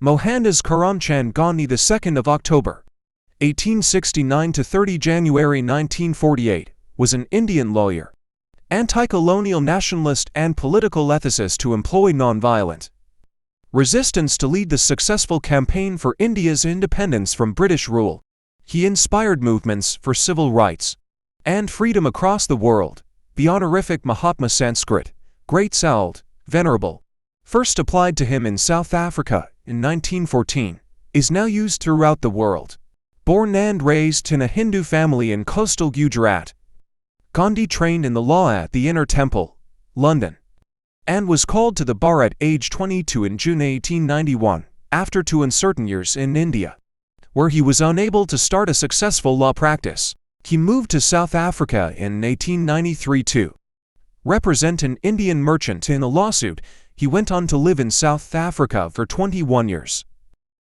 Mohandas Karamchand Gandhi, the 2nd of October, 1869 to 30 January 1948, was an Indian lawyer, anti-colonial nationalist and political ethicist who employed non-violent resistance to lead the successful campaign for India's independence from British rule. He inspired movements for civil rights and freedom across the world. The honorific Mahatma Sanskrit, Great Saud, Venerable, first applied to him in South Africa in 1914, is now used throughout the world. Born and raised in a Hindu family in coastal Gujarat, Gandhi trained in the law at the Inner Temple, London, and was called to the bar at age 22 in June 1891, after 2 uncertain years in India, where he was unable to start a successful law practice. He moved to South Africa in 1893 to represent an Indian merchant in a lawsuit. He went on to live in South Africa for 21 years.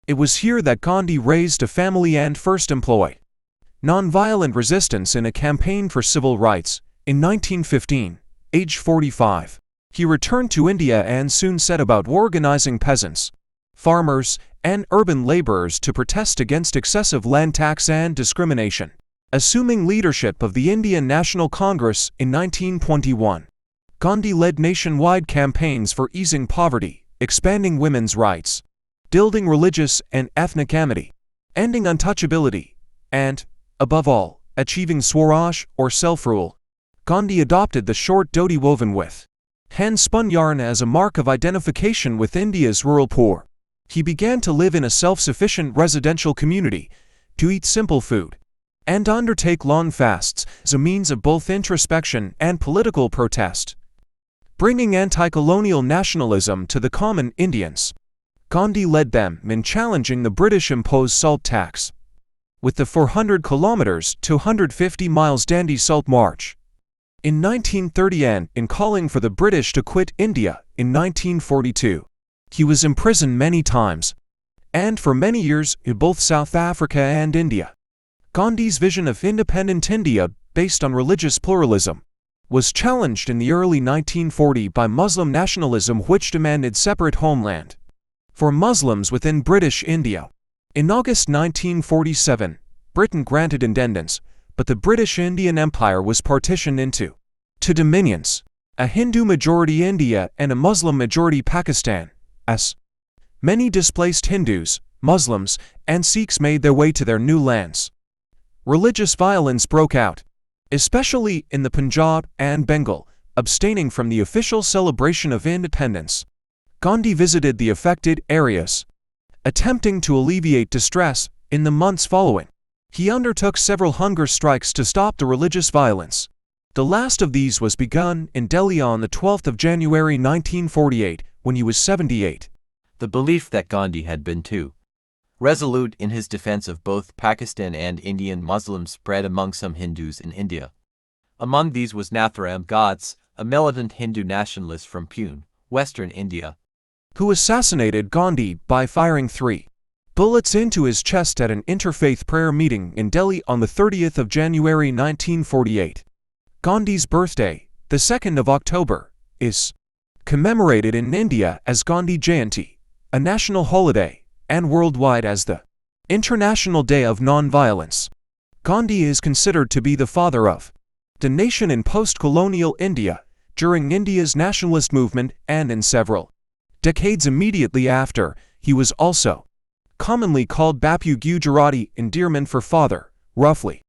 It was here that Gandhi raised a family and first employed nonviolent resistance in a campaign for civil rights. In 1915, age 45, he returned to India and soon set about organizing peasants, farmers, and urban laborers to protest against excessive land tax and discrimination. Assuming leadership of the Indian National Congress in 1921, Gandhi led nationwide campaigns for easing poverty, expanding women's rights, building religious and ethnic amity, ending untouchability, and, above all, achieving Swaraj or self-rule. Gandhi adopted the short dhoti woven with hand-spun yarn as a mark of identification with India's rural poor. He began to live in a self-sufficient residential community, to eat simple food, and undertake long fasts as a means of both introspection and political protest, bringing anti-colonial nationalism to the common Indians. Gandhi led them in challenging the British-imposed salt tax, with the 400 kilometers to 150 miles Dandi Salt March in 1930 and in calling for the British to quit India in 1942. He was imprisoned many times, and for many years in both South Africa and India. Gandhi's vision of independent India, based on religious pluralism, was challenged in the early 1940s by Muslim nationalism, which demanded separate homeland for Muslims within British India. In August 1947, Britain granted independence, but the British Indian Empire was partitioned into two dominions, a Hindu-majority India and a Muslim-majority Pakistan. As many displaced Hindus, Muslims, and Sikhs made their way to their new lands, religious violence broke out, especially in the Punjab and Bengal. Abstaining from the official celebration of independence, Gandhi visited the affected areas, attempting to alleviate distress. In the months following, he undertook several hunger strikes to stop the religious violence. The last of these was begun in Delhi on the 12th of January 1948, when he was 78. The belief that Gandhi had been too resolute in his defense of both Pakistan and Indian Muslims spread among some Hindus in India. Among these was Nathuram Godse, a militant Hindu nationalist from Pune, Western India, who assassinated Gandhi by firing 3 bullets into his chest at an interfaith prayer meeting in Delhi on the 30th of January 1948. Gandhi's birthday, the 2nd of October, is commemorated in India as Gandhi Jayanti, a national holiday, and worldwide as the International Day of Nonviolence. Gandhi is considered to be the father of the nation in post-colonial India, during India's nationalist movement, and in several decades immediately after. He was also commonly called Bapu Gujarati, endearment for father, roughly.